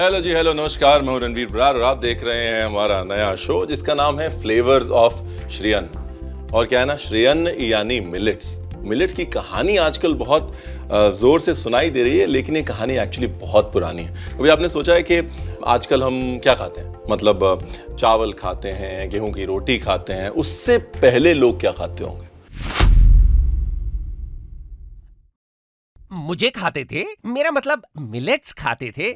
Hello जी, hello, नमस्कार। मैं हूं रणवीर बरार और आप देख रहे हैं हमारा नया शो जिसका नाम है फ्लेवर्स ऑफ श्रेयन। और क्या है ना, श्रेयन यानी मिलेट्स। मिलेट्स की कहानी आजकल बहुत जोर से सुनाई दे रही है, लेकिन ये कहानी एक्चुअली बहुत पुरानी है। अभी आपने सोचा है कि आजकल हम क्या खाते हैं, मतलब चावल खाते हैं, गेहूं की रोटी खाते हैं, उससे पहले लोग क्या खाते होंगे? मुझे खाते थे, मेरा मतलब मिलेट्स खाते थे।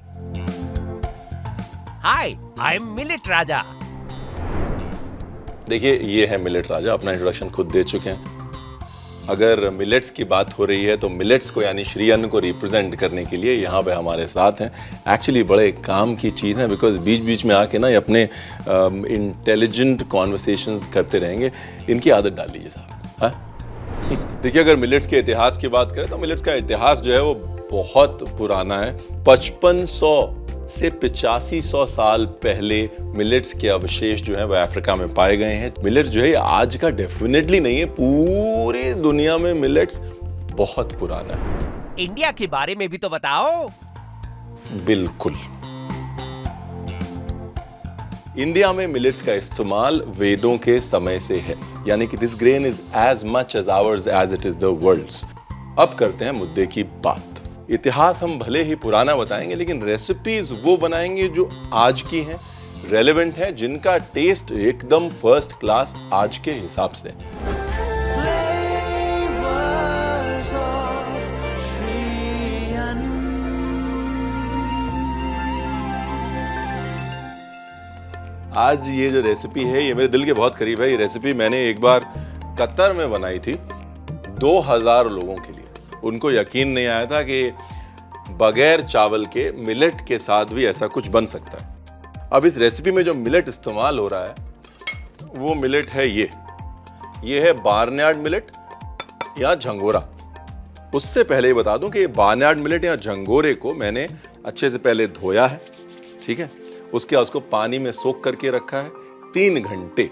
हाय, आई एम मिलेट राजा। देखिए, ये है मिलेट राजा, अपना इंट्रोडक्शन खुद दे चुके हैं। अगर मिलेट्स की बात हो रही है तो मिलेट्स को यानी श्रेयन को रिप्रेजेंट करने के लिए यहाँ पे हमारे साथ हैं। एक्चुअली बड़े काम की चीज़ है, बिकॉज बीच बीच में आके ना ये अपने इंटेलिजेंट कॉन्वर्सेशंस करते रहेंगे। इनकी आदत डाल लीजिए साहब। हाँ, देखिए, अगर मिलेट्स के इतिहास की बात करें तो मिलेट्स का इतिहास जो है वो बहुत पुराना है। 5500 से 8500 साल पहले मिलेट्स के अवशेष जो है वो अफ्रीका में पाए गए हैं। मिलेट्स जो है आज का डेफिनेटली नहीं है, पूरी दुनिया में मिलेट्स बहुत पुराना है। इंडिया के बारे में भी तो बताओ। बिल्कुल, इंडिया में मिलेट्स का इस्तेमाल वेदों के समय से है, यानी कि this grain is as much as ours as it is the world's. अब करते हैं मुद्दे की बात। इतिहास हम भले ही पुराना बताएंगे, लेकिन रेसिपीज वो बनाएंगे जो आज की हैं, रेलेवेंट हैं, जिनका टेस्ट एकदम फर्स्ट क्लास आज के हिसाब से। आज ये जो रेसिपी है ये मेरे दिल के बहुत करीब है। ये रेसिपी मैंने एक बार कतर में बनाई थी 2000 लोगों के लिए। उनको यकीन नहीं आया था कि बगैर चावल के मिलेट के साथ भी ऐसा कुछ बन सकता है। अब इस रेसिपी में जो मिलेट इस्तेमाल हो रहा है वो मिलेट है ये है बार्नयार्ड मिलेट या झंगोरा। उससे पहले ही बता दूं कि बार्नयार्ड मिलेट या झंगोरे को मैंने अच्छे से पहले धोया है, ठीक है। उसके बाद उसको पानी में सोख करके रखा है 3 घंटे।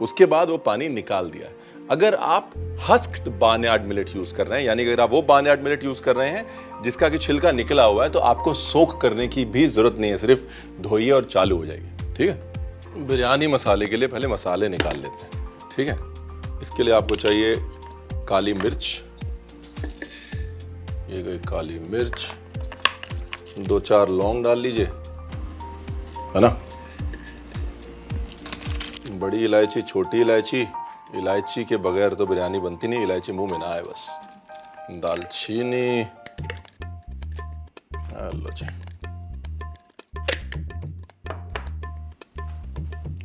उसके बाद वो पानी निकाल दिया है। अगर आप हस्क्ड बार्नयार्ड मिलेट यूज कर रहे हैं, यानी अगर आप वो बार्नयार्ड मिलेट यूज कर रहे हैं जिसका कि छिलका निकला हुआ है, तो आपको सोख करने की भी जरूरत नहीं है, सिर्फ धोइए और चालू हो जाएगी, ठीक है। बिरयानी मसाले के लिए पहले मसाले निकाल लेते हैं, ठीक है। इसके लिए आपको चाहिए काली मिर्च, ये गई काली मिर्च, 2-4 लौंग डाल लीजिए, है ना। बड़ी इलायची, छोटी इलायची, इलायची के बगैर तो बिरयानी बनती नहीं, इलायची मुंह में ना आए बस। दालचीनी, लो जी।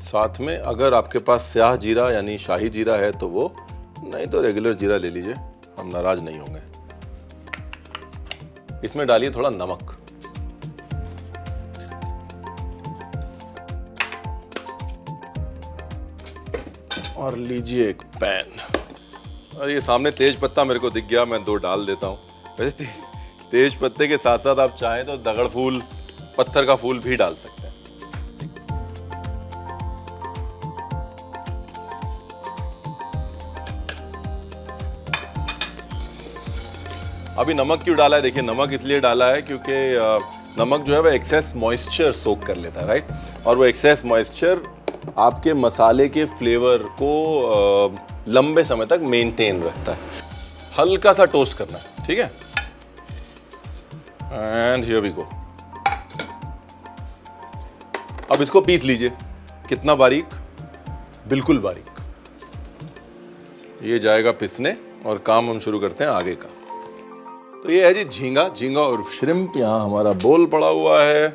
साथ में अगर आपके पास स्याह जीरा यानी शाही जीरा है तो वो, नहीं तो रेगुलर जीरा ले लीजिए, हम नाराज नहीं होंगे। इसमें डालिए थोड़ा नमक, और लीजिए एक पैन। और ये सामने तेज पत्ता मेरे को दिख गया, मैं 2 डाल देता हूँ। वैसे तेज पत्ते के साथ साथ आप चाहें तो दगड़ फूल, पत्थर का फूल भी डाल सकते हैं। अभी नमक क्यों डाला है? देखिए, नमक इसलिए डाला है क्योंकि नमक जो है वो एक्सेस मॉइस्चर सोक कर लेता है, राइट। और वो एक्सेस मॉइस्चर आपके मसाले के फ्लेवर को लंबे समय तक मेंटेन रखता है। हल्का सा टोस्ट करना है, ठीक है। And here we go. अब इसको पीस लीजिए। कितना बारीक? बिल्कुल बारीक। ये जाएगा पिसने और काम हम शुरू करते हैं आगे का। तो ये है जी झींगा और श्रिम्प। यहाँ हमारा बोल पड़ा हुआ है।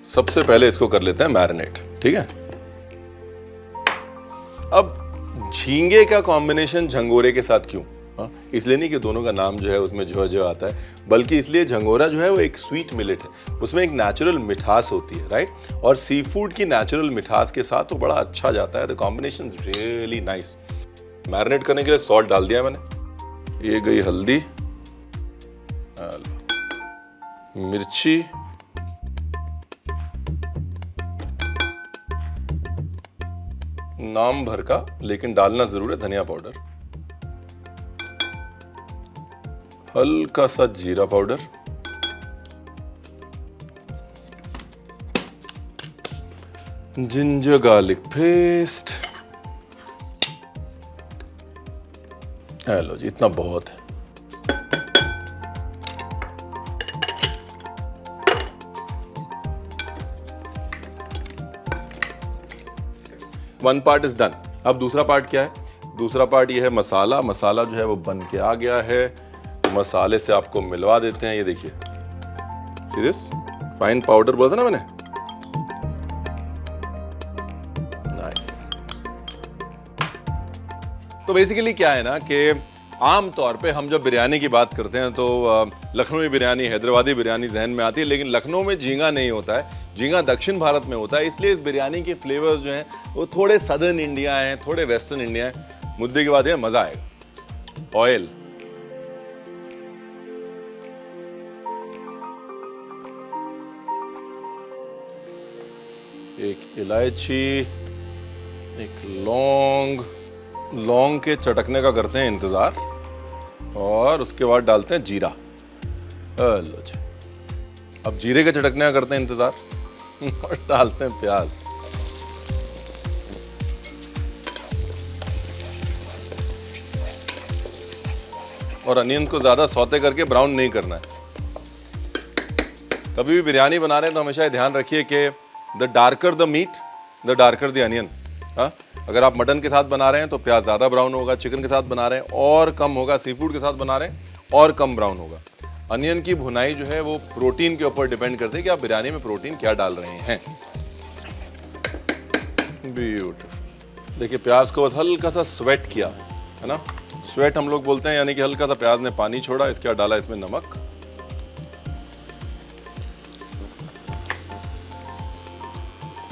सबसे पहले इसको कर लेते हैं मैरिनेट, ठीक है। अब झींगे का कॉम्बिनेशन झंगोरे के साथ क्यों? इसलिए नहीं कि दोनों का नाम जो है उसमें जो आता है, बल्कि इसलिए झंगोरा जो है वो एक स्वीट मिलेट है, उसमें एक नेचुरल मिठास होती है, राइट। और सी फूड की नेचुरल मिठास के साथ वो बड़ा अच्छा जाता है। The combination is really nice. Marinate करने के लिए सॉल्ट डाल दिया मैंने, ये गई हल्दी, मिर्ची, नाम भर का लेकिन डालना जरूर है धनिया पाउडर, हल्का सा जीरा पाउडर, जिंजर गार्लिक पेस्ट। लो जी, इतना बहुत है। One part is done. अब दूसरा पार्ट क्या है? दूसरा पार्ट ये है मसाला। मसाला जो है वो बन के आ गया है। मसाले से आपको मिलवा देते हैं। ये देखिए, सी दिस फाइन पाउडर बोला था ना मैंने, नाइस। तो बेसिकली क्या है ना कि आम तौर पे हम जब बिरयानी की बात करते हैं तो लखनवी बिरयानी, हैदराबादी बिरयानी जहन में आती है, लेकिन लखनऊ में झींगा नहीं होता है। झींगा दक्षिण भारत में होता है, इसलिए इस बिरयानी के फ्लेवर्स जो हैं वो थोड़े सदर्न इंडिया हैं, थोड़े वेस्टर्न इंडिया हैं। मुद्दे की बात है, मजा आएगा। ऑयल, एक इलायची, एक लौंग। लौंग के चटकने का करते हैं इंतजार, और उसके बाद डालते हैं जीरा। लो जी, अब जीरे के चटकने का करते हैं इंतजार और डालते हैं प्याज। और अनियन को ज्यादा सौते करके ब्राउन नहीं करना है। कभी भी बिरयानी बना रहे हैं तो हमेशा ध्यान रखिए कि the darker the meat, the darker the onion. अगर आप मटन के साथ बना रहे हैं तो प्याज ज्यादा ब्राउन होगा, चिकन के साथ बना रहे हैं और कम होगा, सी फूड के साथ बना रहे हैं और कम ब्राउन होगा। अनियन की भुनाई जो है वो प्रोटीन के ऊपर डिपेंड करती है कि आप बिरयानी में प्रोटीन क्या डाल रहे हैं। ब्यूटीफुल। देखिए, प्याज को बस हल्का सा स्वेट किया है ना, स्वेट हम लोग बोलते हैं, यानी कि हल्का सा प्याज ने पानी छोड़ा। इसके बाद डाला इसमें नमक,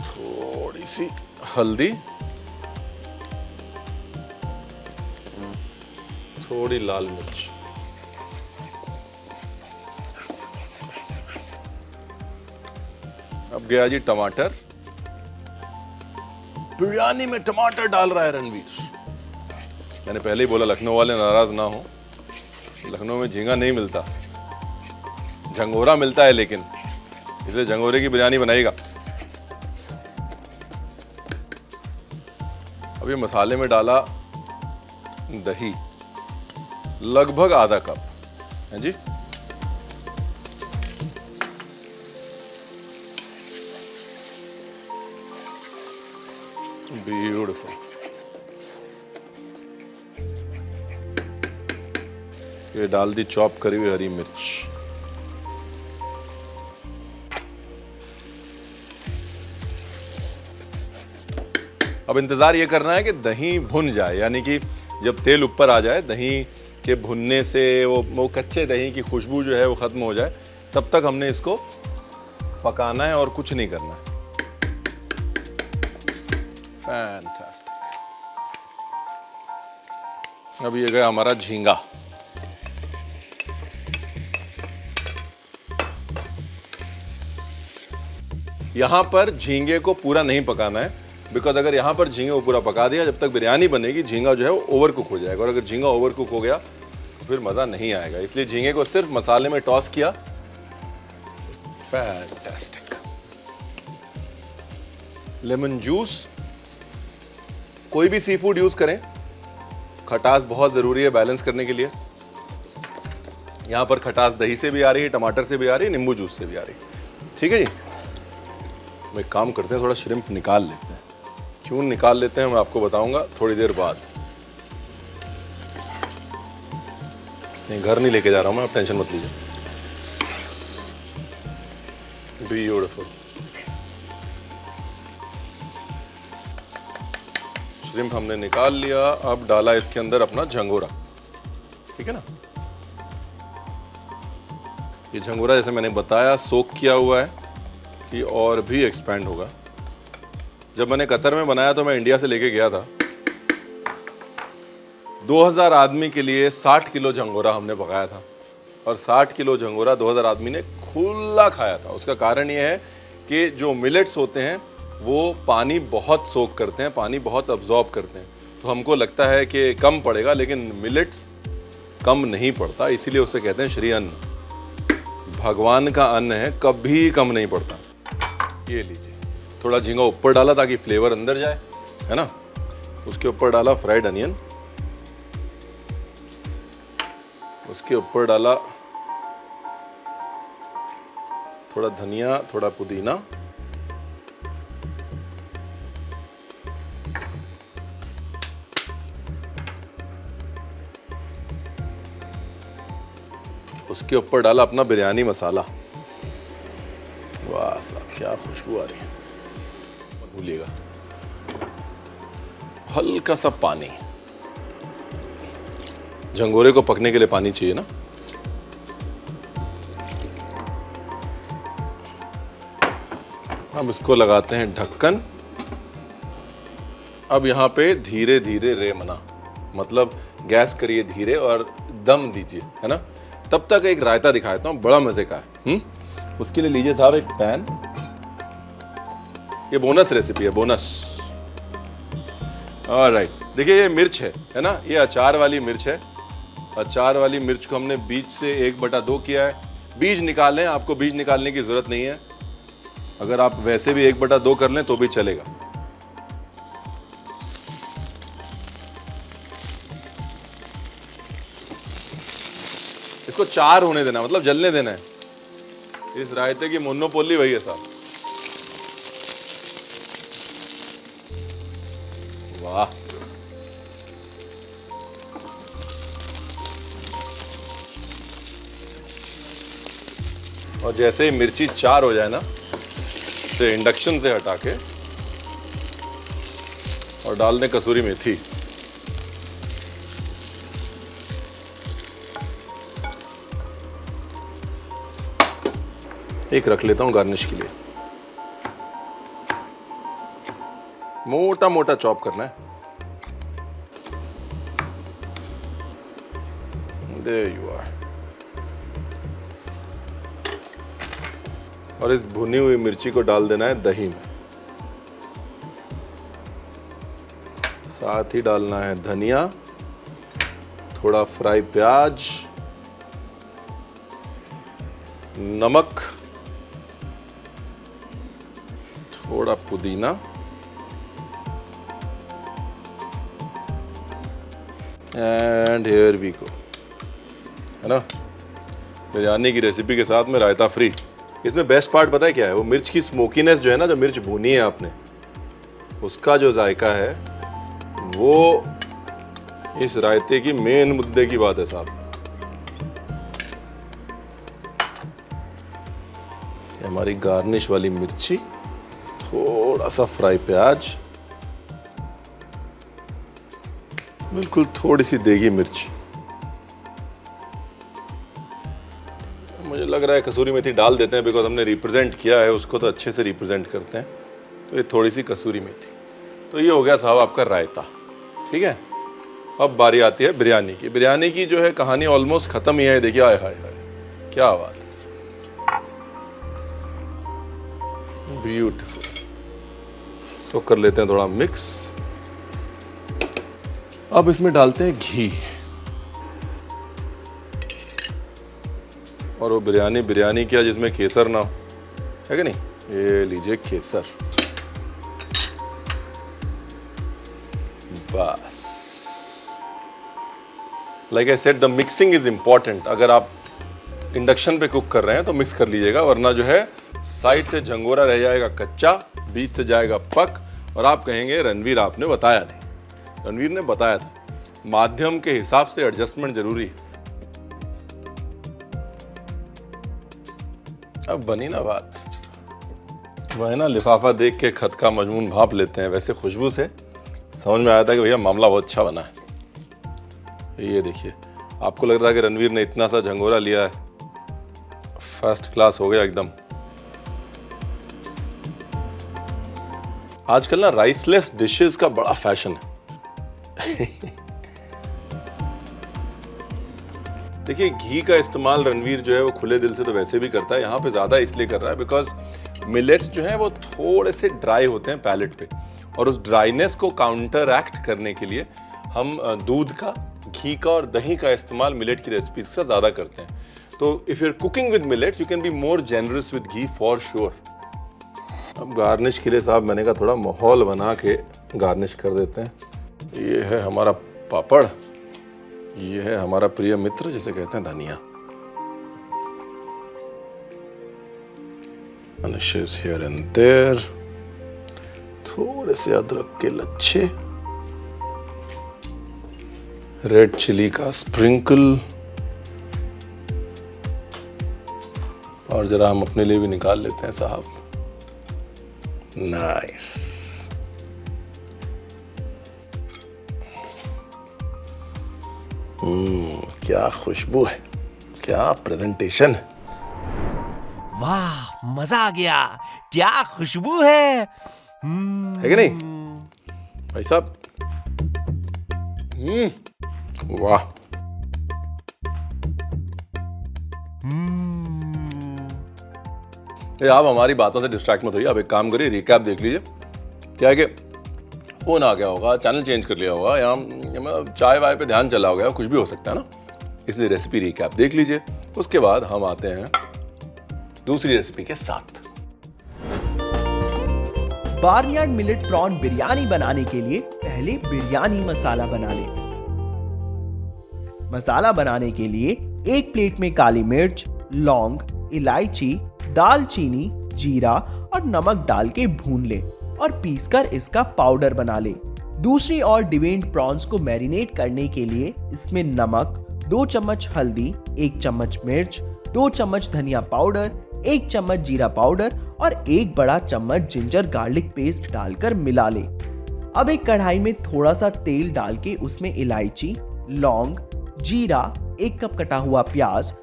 थोड़ी सी हल्दी, थोड़ी लाल मिर्च, अब गया जी टमाटर। बिरयानी में टमाटर डाल रहा है रणवीर। मैंने पहले ही बोला लखनऊ वाले नाराज ना हो, लखनऊ में झींगा नहीं मिलता, झंगोरा मिलता है, लेकिन इसलिए झंगोरे की बिरयानी बनाएगा। अभी मसाले में डाला दही, लगभग आधा कप है जी। ब्यूटीफुल। ये डाल दी चॉप करी हुई हरी मिर्च। अब इंतजार ये करना है कि दही भुन जाए, यानी कि जब तेल ऊपर आ जाए, दही के भुनने से वो कच्चे दही की खुशबू जो है वो खत्म हो जाए, तब तक हमने इसको पकाना है और कुछ नहीं करना है। फैंटास्टिक। अब ये गया हमारा झींगा। यहां पर झींगे को पूरा नहीं पकाना है, बिकॉज अगर यहां पर झींगे को पूरा पका दिया, जब तक बिरयानी बनेगी झींगा जो है वो ओवर कुक हो जाएगा, और अगर झींगा ओवर कुक हो गया तो फिर मजा नहीं आएगा। इसलिए झींगे को सिर्फ मसाले में टॉस किया। फैंटास्टिक। लेमन जूस, कोई भी सी फूड यूज करें, खटास बहुत जरूरी है बैलेंस करने के लिए। यहां पर खटास दही से भी आ रही है, टमाटर से भी आ रही है, नींबू जूस से भी आ रही है। ठीक है जी। हम एक काम करते हैं, थोड़ा श्रिम्प निकाल लेते हैं। क्यों निकाल लेते हैं मैं आपको बताऊंगा थोड़ी देर बाद। नहीं, घर नहीं लेके जा रहा हूं मैं, आप टेंशन मत लीजिए। ब्यूटीफुल। श्रिम्प हमने निकाल लिया। अब डाला इसके अंदर अपना झंगोरा। ठीक है ना, ये झंगोरा जैसे मैंने बताया सोक किया हुआ है, ये और भी एक्सपैंड होगा। जब मैंने कतर में बनाया तो मैं इंडिया से लेके गया था। 2000 आदमी के लिए 60 किलो झंगोरा हमने पकाया था, और 60 किलो झंगोरा 2000 आदमी ने खुला खाया था। उसका कारण ये है कि जो मिलेट्स होते हैं वो पानी बहुत सोक करते हैं, पानी बहुत अब्जॉर्ब करते हैं। तो हमको लगता है कि कम पड़ेगा, लेकिन मिलेट्स कम नहीं पड़ता, इसीलिए उसे कहते हैं श्री अन्न। भगवान का अन्न है, कभी कम नहीं पड़ता। ये लीजिए, थोड़ा झींगा ऊपर डाला ताकि फ्लेवर अंदर जाए, है ना। उसके ऊपर डाला फ्राइड अनियन, उसके ऊपर डाला थोड़ा धनिया, थोड़ा पुदीना, उसके ऊपर डाला अपना बिरयानी मसाला। वाह साहब क्या खुशबू आ रही है। मत भूलिएगा हल्का सा पानी, झंगोरे को पकने के लिए पानी चाहिए ना। अब इसको लगाते हैं ढक्कन। अब यहाँ पे धीरे धीरे रेमना, मतलब गैस करिए धीरे और दम दीजिए, है ना। तब तक एक रायता दिखा देता हूँ, बड़ा मजे का है। उसके लिए लीजिए साहब एक पैन। ये बोनस रेसिपी है, बोनस। ऑलराइट, देखिए ये मिर्च है ना, ये अचार वाली मिर्च है। अचार वाली मिर्च को हमने बीज से 1/2 किया है। बीज निकालें, आपको बीज निकालने की जरूरत नहीं है। अगर आप वैसे भी 1/2 कर लें तो भी चलेगा। इसको 4 होने देना, मतलब जलने देना है। इस रायते की मोनोपोली वही है साहब। वाह, और जैसे ही मिर्ची 4 हो जाए ना, तो इंडक्शन से हटा के और डाल दें कसूरी मेथी। एक रख लेता हूं गार्निश के लिए। मोटा मोटा चॉप करना है। There you are। और इस भुनी हुई मिर्ची को डाल देना है दही में। साथ ही डालना है धनिया, थोड़ा फ्राई प्याज, नमक, थोड़ा पुदीना, एंड हियर वी गो, है ना। बिरयानी की रेसिपी के साथ में रायता फ्री। इसमें बेस्ट पार्ट पता है क्या है? वो मिर्च की स्मोकीनेस जो है ना, जो मिर्च भुनी है आपने, उसका जो जायका है वो इस रायते की मेन मुद्दे की बात है साहब। हमारी गार्निश वाली मिर्ची, थोड़ा सा फ्राई प्याज, बिल्कुल थोड़ी सी देगी मिर्च। मुझे लग रहा है कसूरी मेथी डाल देते हैं, बिकॉज हमने रिप्रेजेंट किया है उसको, तो अच्छे से रिप्रेजेंट करते हैं। तो ये थोड़ी सी कसूरी मेथी। तो ये हो गया साहब आपका रायता, ठीक है। अब बारी आती है बिरयानी की। बिरयानी की जो है कहानी ऑलमोस्ट खत्म ही है। देखिए, आय हाय हाय क्या बात, ब्यूटीफुल। इसको कर लेते हैं थोड़ा मिक्स। अब इसमें डालते हैं घी, और वो बिरयानी क्या जिसमें केसर ना हो, है कि नहीं। ये लीजिए केसर, बस। Like I said, the mixing is important. अगर आप इंडक्शन पे कुक कर रहे हैं तो मिक्स कर लीजिएगा, वरना जो है साइड से झंगोरा रह जाएगा कच्चा, बीच से जाएगा पक, और आप कहेंगे रणवीर आपने बताया नहीं। रणवीर ने बताया था, माध्यम के हिसाब से एडजस्टमेंट जरूरी है। अब बनी ना बात, वह ना लिफाफा देख के खत का मजमून भाप लेते हैं, वैसे खुशबू से समझ में आया था कि भैया मामला बहुत अच्छा बना है। ये देखिए, आपको लग रहा है कि रणवीर ने इतना सा झंगोरा लिया है, फर्स्ट क्लास हो गया एकदम। आजकल ना राइसलेस डिशेस का बड़ा फैशन है। देखिए, घी का इस्तेमाल रणवीर जो है वो खुले दिल से तो वैसे भी करता है, यहाँ पे ज़्यादा इसलिए कर रहा है बिकॉज मिलेट्स जो हैं वो थोड़े से ड्राई होते हैं पैलेट पे, और उस ड्राइनेस को काउंटर एक्ट करने के लिए हम दूध का, घी का और दही का इस्तेमाल मिलेट की रेसिपीज का ज़्यादा करते हैं। तो if you are cooking with millets, you can be more generous with ghee for sure. अब गार्निश के लिए साहब मैंने कहा थोड़ा माहौल बना के गार्निश कर देते हैं। ये है हमारा पापड़, ये है हमारा प्रिय मित्र जिसे कहते हैं धनिया। हियर एंड देयर, थोड़े से अदरक के लच्छे, रेड चिली का स्प्रिंकल, और जरा हम अपने लिए भी निकाल लेते हैं साहब। नाइस। क्या खुशबू है, क्या प्रेजेंटेशन है। वाह, मजा आ गया। क्या खुशबू है। है कि नहीं भाई साहब? वाह। ये आप हमारी बातों से डिस्ट्रैक्ट मत होइए, आप एक काम करिए, रिकैप देख लीजिए। क्या है कि फोन आ गया होगा, चैनल चेंज कर लिया होगा, या चाय वाय पे ध्यान चला होगा, कुछ भी हो सकता है ना, इसलिए रेसिपी रिकैप देख लीजिए। उसके बाद हम आते हैं दूसरी रेसिपी के साथ। बार्नयार्ड मिलेट प्रॉन बिरयानी बनाने के लिए पहले बिरयानी मसाला बना लें। मसाला बनाने के लिए एक प्लेट में काली मिर्च, लौंग, इलायची, दालचीनी, जीरा और नमक डाल के भून ले और पीसकर इसका पाउडर बना ले। दूसरी ओर डिवेन्ड प्रॉन्स को मैरिनेट करने के लिए इसमें नमक, 2 चम्मच हल्दी, 1 चम्मच मिर्च, 2 चम्मच धनिया पाउडर, 1 चम्मच जीरा पाउडर और 1 बड़ा चम्मच जिंजर गार्लिक पेस्ट डालकर मिला ले। अब एक कढ़ाई में थोड़ा सा तेल डाल के उसमें इलायची, लौंग, जीरा, 1 कप कटा हुआ प्याज,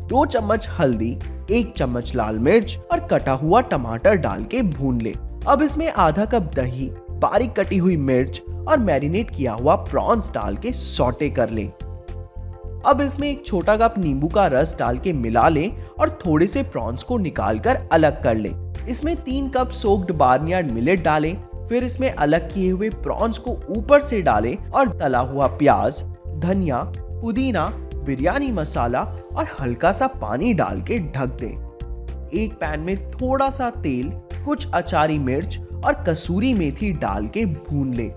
2 चम्मच हल्दी, 1 चम्मच लाल मिर्च और कटा हुआ टमाटर डाल के भून ले। अब इसमें आधा कप दही, बारीक कटी हुई मिर्च और मैरिनेट किया हुआ प्रॉन्स डाल के सौटे कर ले। अब इसमें एक छोटा कप नींबू का रस डाल के मिला ले और थोड़े से प्रॉन्स को निकाल कर अलग कर ले। इसमें 3 कप सोक्ड बार्नयार्ड मिलेट डालें, फिर इसमें अलग किए हुए प्रॉन्स को ऊपर से डालें और तला हुआ प्याज, धनिया, पुदीना, बिरयानी मसाला और हल्का सा पानी डाल के ढक दें। एक पैन में थोड़ा सा तेल, कुछ अचारी मिर्च और कसूरी मेथी डाल के भून ले।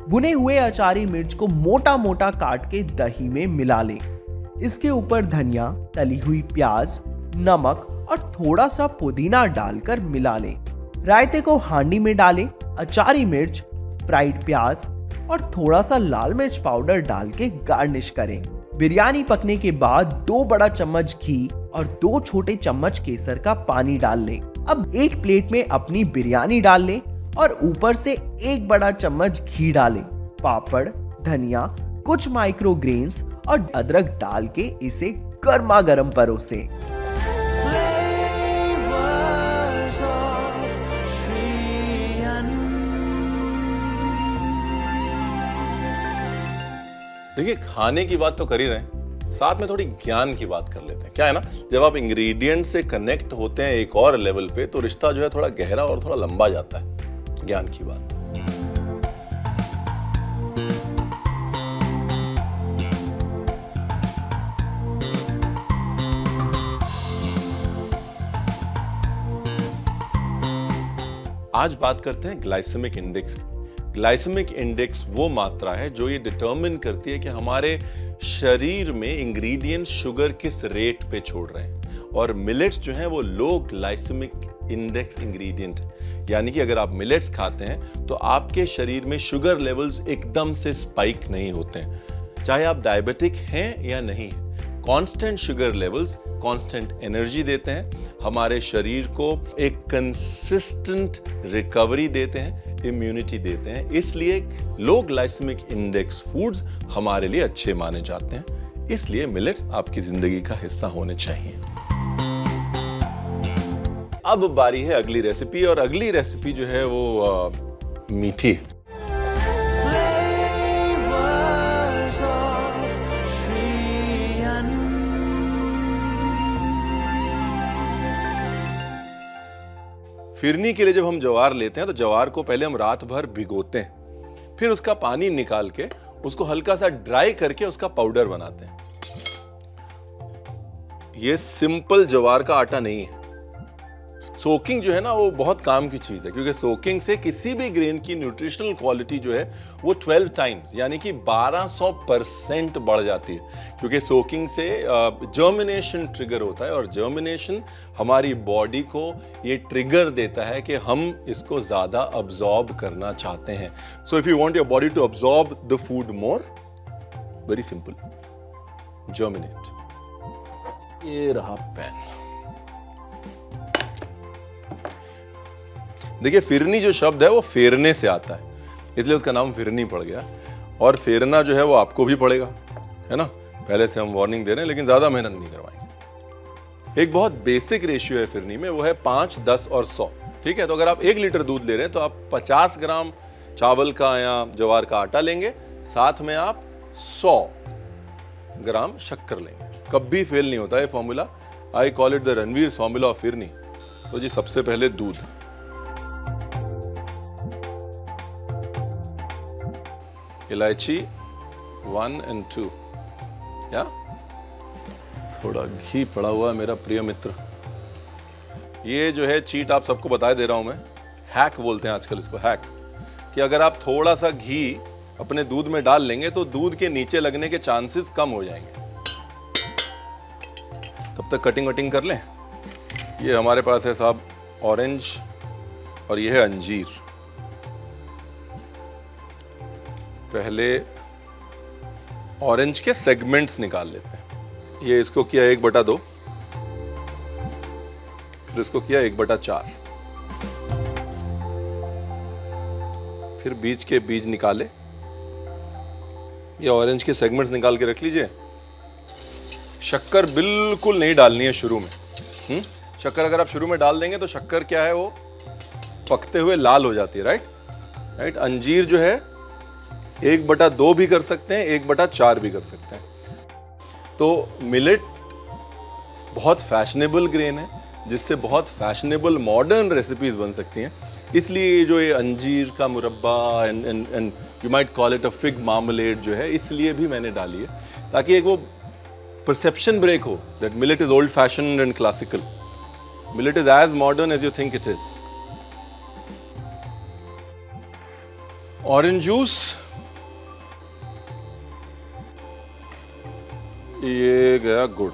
भुने हुए अचारी मिर्च को मोटा मोटा काट के दही में मिला ले। इसके ऊपर धनिया, तली हुई प्याज, नमक और थोड़ा सा पुदीना डालकर मिला ले। रायते को हांडी में डालें, अचारी मिर्च, फ्राइड प्याज और थोड़ा सा लाल मिर्च पाउडर डाल के गार्निश करें। बिरयानी पकने के बाद 2 बड़ा चम्मच घी और 2 छोटे चम्मच केसर का पानी डाल लें। अब एक प्लेट में अपनी बिरयानी डाल लें और ऊपर से 1 बड़ा चम्मच घी डालें। पापड़, धनिया, कुछ माइक्रो ग्रेन्स और अदरक डाल के इसे गर्मा गर्म परोसें। देखिए, खाने की बात तो कर ही रहे हैं, साथ में थोड़ी ज्ञान की बात कर लेते हैं। क्या है ना, जब आप इंग्रेडिएंट से कनेक्ट होते हैं एक और लेवल पे, तो रिश्ता जो है थोड़ा गहरा और थोड़ा लंबा जाता है। ज्ञान की बात। आज बात करते हैं ग्लाइसेमिक इंडेक्स की। ग्लाइसेमिक इंडेक्स वो मात्रा है जो ये डिटरमिन करती है कि हमारे शरीर में इंग्रेडिएंट शुगर किस रेट पे छोड़ रहे हैं। और मिलेट्स जो हैं वो लो ग्लाइसेमिक इंडेक्स इंग्रेडिएंट है, यानी कि अगर आप मिलेट्स खाते हैं तो आपके शरीर में शुगर लेवल्स एकदम से स्पाइक नहीं होते हैं, चाहे आप डायबिटिक हैं या नहीं हैं। Constant sugar levels constant energy देते हैं, हमारे शरीर को एक कंसिस्टेंट रिकवरी देते हैं, इम्यूनिटी देते हैं। इसलिए लो ग्लाइसेमिक इंडेक्स फूड्स हमारे लिए अच्छे माने जाते हैं। इसलिए मिलेट्स आपकी जिंदगी का हिस्सा होने चाहिए। अब बारी है अगली रेसिपी, और अगली रेसिपी जो है वो मीठी। फिरनी के लिए जब हम ज्वार लेते हैं तो ज्वार को पहले हम रात भर भिगोते हैं, फिर उसका पानी निकाल के उसको हल्का सा ड्राई करके उसका पाउडर बनाते हैं। ये सिंपल ज्वार का आटा नहीं है, सोकिंग जो है ना वो बहुत काम की चीज़ है, क्योंकि सोकिंग से किसी भी ग्रेन की न्यूट्रिशनल क्वालिटी जो है वो 12 टाइम्स यानी कि 1200% बढ़ जाती है। क्योंकि सोकिंग से जर्मिनेशन ट्रिगर होता है और जर्मिनेशन हमारी बॉडी को ये ट्रिगर देता है कि हम इसको ज़्यादा अब्जॉर्ब करना चाहते हैं। So if you want your body to absorb the food more, very simple, germinate. ये रहा पेन। देखिए फिरनी जो शब्द है वो फेरने से आता है, इसलिए उसका नाम फिरनी पड़ गया। और फेरना जो है वो आपको भी पड़ेगा, है ना। पहले से हम वार्निंग दे रहे हैं, लेकिन ज़्यादा मेहनत नहीं करवाएंगे। एक बहुत बेसिक रेशियो है फिरनी में, वो है 5, 10 और 100। ठीक है, तो अगर आप 1 लीटर दूध ले रहे हैं तो आप 50 ग्राम चावल का या ज्वार का आटा लेंगे, साथ में आप 100 ग्राम शक्कर लेंगे। कभी फेल नहीं होता है formula. I call it the Ranveer formula of phirni. तो जी सबसे पहले दूध, इलायची 1 और 2, या थोड़ा घी पड़ा हुआ है मेरा प्रिय मित्र। ये जो है चीट आप सबको बता दे रहा हूं मैं, हैक बोलते हैं आजकल इसको, हैक, कि अगर आप थोड़ा सा घी अपने दूध में डाल लेंगे तो दूध के नीचे लगने के चांसेस कम हो जाएंगे। तब तक कटिंग वटिंग कर लें। ये हमारे पास है साहब ऑरेंज और ये है अंजीर। पहले ऑरेंज के सेगमेंट्स निकाल लेते हैं। ये इसको किया 1/2, फिर इसको किया 1/4, फिर बीज के बीज निकाले। ये ऑरेंज के सेगमेंट्स निकाल के रख लीजिए। शक्कर बिल्कुल नहीं डालनी है शुरू में। शक्कर अगर आप शुरू में डाल देंगे तो शक्कर क्या है, वो पकते हुए लाल हो जाती है, राइट। अंजीर जो है 1/2 भी कर सकते हैं, 1/4 भी कर सकते हैं। तो मिलेट बहुत फैशनेबल ग्रेन है, जिससे बहुत फैशनेबल मॉडर्न रेसिपीज बन सकती हैं। इसलिए जो ये अंजीर का मुरब्बा and you might call it a fig marmalade जो है, इसलिए भी मैंने डाली है, ताकि एक वो परसेप्शन ब्रेक हो that millet is old fashioned and classical. Millet is as modern as you think it is. Orange juice, ये गया गुड़,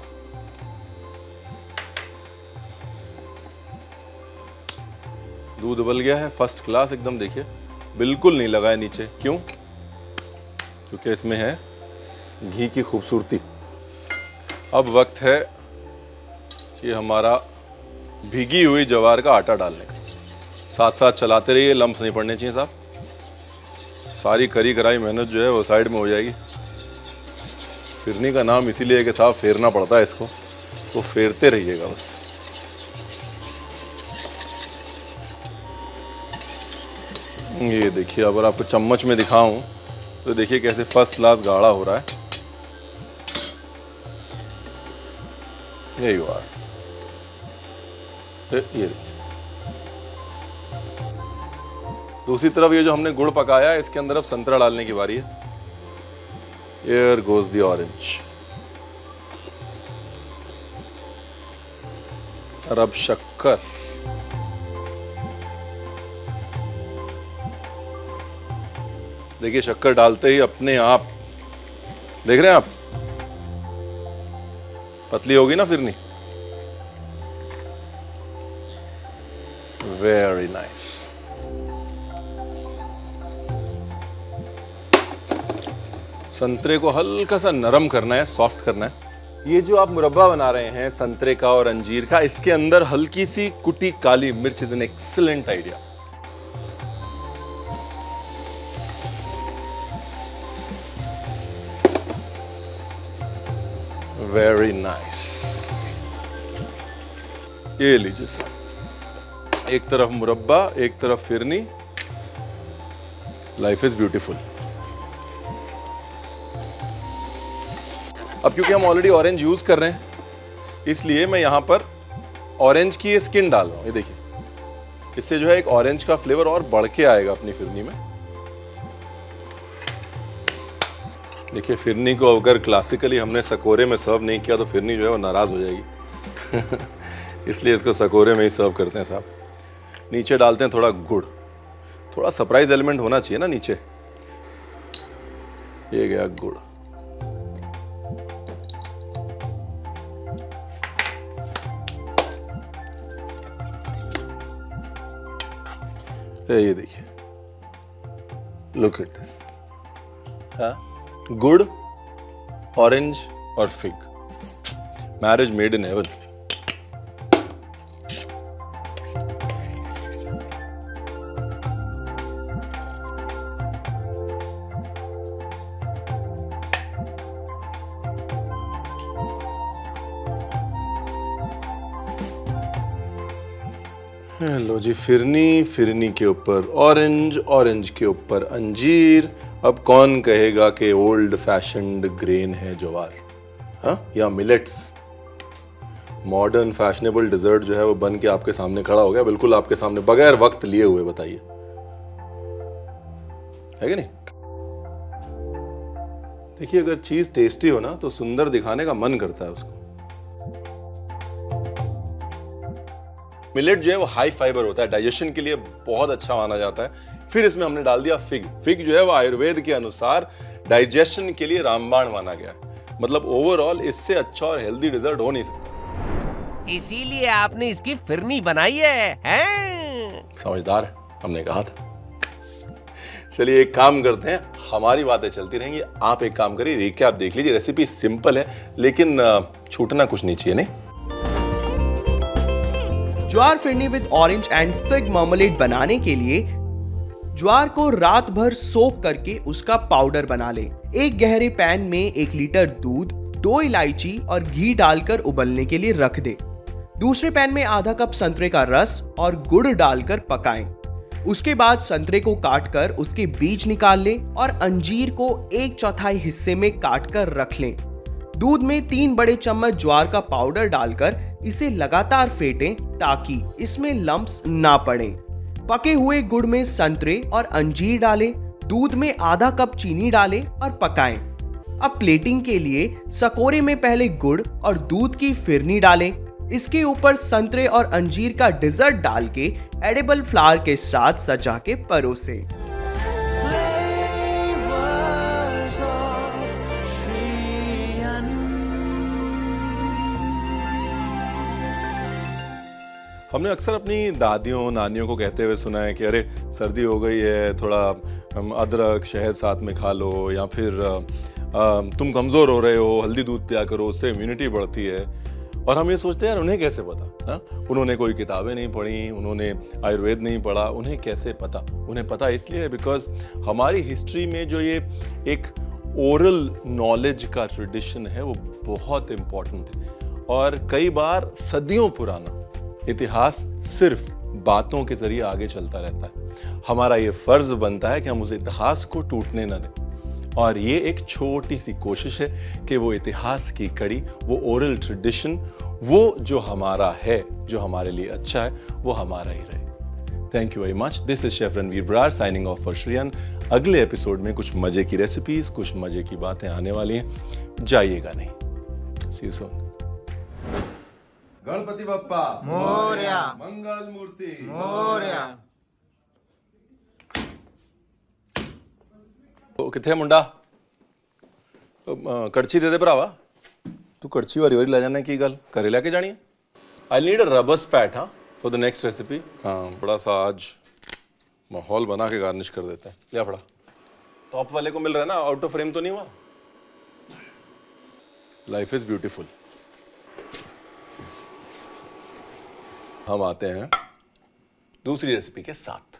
दूध उबल गया है फर्स्ट क्लास एकदम। देखिए बिल्कुल नहीं लगा है नीचे। क्यों? क्योंकि इसमें है घी की खूबसूरती। अब वक्त है ये हमारा भीगी हुई ज्वार का आटा डालने का। साथ साथ चलाते रहिए, लम्स नहीं पड़ने चाहिए साहब। सारी करी कराई मेहनत जो है वो साइड में हो जाएगी। फिरनी का नाम इसीलिए है कि साहब फेरना पड़ता है इसको, तो फेरते रहिएगा बस। ये देखिए, अगर आपको चम्मच में दिखाऊं तो देखिए कैसे फर्स्ट क्लास गाढ़ा हो रहा है। यही बात, ये देखिए। दूसरी तरफ ये जो हमने गुड़ पकाया है, इसके अंदर अब संतरा डालने की बारी है। Here goes the orange। और अब शक्कर। देखिए शक्कर डालते ही अपने आप, देख रहे हैं आप, पतली होगी ना फिरनी। Very nice. संतरे को हल्का सा नरम करना है, सॉफ्ट करना है। ये जो आप मुरब्बा बना रहे हैं संतरे का और अंजीर का, इसके अंदर हल्की सी कुटी काली मिर्च is an excellent idea. Very nice. ये लीजिए सर, एक तरफ मुरब्बा, एक तरफ फिरनी। Life is beautiful. अब क्योंकि हम ऑलरेडी ऑरेंज यूज कर रहे हैं, इसलिए मैं यहां पर ऑरेंज की स्किन डाल रहा हूं। ये देखिए, इससे जो है एक ऑरेंज का फ्लेवर और बढ़ के आएगा अपनी फिरनी में। देखिए फिरनी को अगर क्लासिकली हमने सकोरे में सर्व नहीं किया तो फिरनी जो है वो नाराज हो जाएगी। इसलिए इसको सकोरे में ही सर्व करते हैं साहब। नीचे डालते हैं थोड़ा गुड़, थोड़ा सरप्राइज एलिमेंट होना चाहिए ना नीचे। ये गया गुड़। ये देखिए, लुक एट दिस। हाँ, गुड़, ऑरेंज और fig, marriage made in heaven. लो जी, फिरनी, फिरनी के ऊपर ऑरेंज, ऑरेंज के ऊपर अंजीर। अब कौन कहेगा कि ओल्ड फैशन्ड ग्रेन है ज्वार, हाँ, या मिलेट्स। मॉडर्न फैशनेबल डिजर्ट जो है वो बन के आपके सामने खड़ा हो गया, बिल्कुल आपके सामने, बगैर वक्त लिए हुए। बताइए, है कि नहीं? देखिए, अगर चीज टेस्टी हो ना तो सुंदर दिखाने का मन करता है उसको। मिलेट जो है वो हाई फाइबर होता है, डाइजेशन के लिए बहुत अच्छा माना जाता है। फिर इसमें हमने डाल दिया फिग। फिग जो है वो आयुर्वेद के अनुसार डाइजेशन के लिए रामबाण माना गया है। मतलब ओवरऑल इससे अच्छा और हेल्दी डिजर्ट हो नहीं सकता। इसीलिए आपने इसकी फिरनी बनाई है, हैं? समझदार है, हमने कहा था। चलिए एक काम करते हैं, हमारी बातें चलती रहेंगी, आप एक काम करिए, रिकैप देख लीजिए। रेसिपी सिंपल है लेकिन छूटना कुछ नहीं चाहिए, नहीं? Jowar phirni with orange and fig marmalade बनाने के लिए ज्वार को रात भर सोक करके उसका पाउडर बना लें। एक गहरे पैन में 1 लीटर दूध, 2 इलायची और घी डालकर उबलने के लिए रख दे। दूसरे पैन में आधा कप संतरे का रस और गुड़ डालकर पकाएं। उसके बाद संतरे को काटकर उसके बीज निकाल लें और अंजीर को 1/4 हिस्से में काटकर रख लें। दूध में 3 बड़े चम्मच ज्वार का पाउडर डालकर इसे लगातार फेंटें ताकि इसमें लम्प्स ना पड़ें। पके हुए गुड़ में संतरे और अंजीर डालें, दूध में आधा कप चीनी डालें और पकाएं। अब प्लेटिंग के लिए सकोरे में पहले गुड़ और दूध की फिरनी डालें। इसके ऊपर संतरे और अंजीर का डिजर्ट डाल के एडिबल फ्लावर के साथ सजा के परोसें। हमने अक्सर अपनी दादियों नानियों को कहते हुए सुना है कि अरे सर्दी हो गई है, थोड़ा अदरक शहद साथ में खा लो, या फिर तुम कमज़ोर हो रहे हो, हल्दी दूध पिया करो, उससे इम्यूनिटी बढ़ती है। और हम ये सोचते हैं यार उन्हें कैसे पता, हाँ? उन्होंने कोई किताबें नहीं पढ़ी, उन्होंने आयुर्वेद नहीं पढ़ा, उन्हें कैसे पता? उन्हें पता इसलिए है बिकॉज हमारी हिस्ट्री में जो ये एक ओरल नॉलेज का ट्रेडिशन है वो बहुत इम्पॉर्टेंट है। और कई बार सदियों पुराना इतिहास सिर्फ बातों के जरिए आगे चलता रहता है। हमारा ये फर्ज बनता है कि हम उस इतिहास को टूटने न दें। और ये एक छोटी सी कोशिश है कि वो इतिहास की कड़ी, वो ओरल ट्रेडिशन, वो जो हमारा है, जो हमारे लिए अच्छा है, वो हमारा ही रहे। Thank you very much. This is chef Ranveer Brar signing off for Shriyan. अगले एपिसोड में कुछ मजे की रेसिपीज, कुछ मजे की बातें आने वाली हैं, जाइएगा नहीं। सी यू सून। गणपति बप्पा मोरया, मंगल मूर्ति मोरया। किथे मुंडा कड़छी दे दे भरावा। तू कड़छी वारी वारी ला जाना की गल घरे लेके जानी है। आई नीड अ रबर स्पैट, हाँ, फॉर द नेक्स्ट रेसिपी। हाँ, बड़ा सा आज माहौल बना के गार्निश कर देते हैं। लिया फड़ा। टॉप वाले को मिल रहा है ना, आउट ऑफ फ्रेम तो नहीं हुआ। Life is beautiful. हम आते हैं दूसरी रेसिपी के साथ।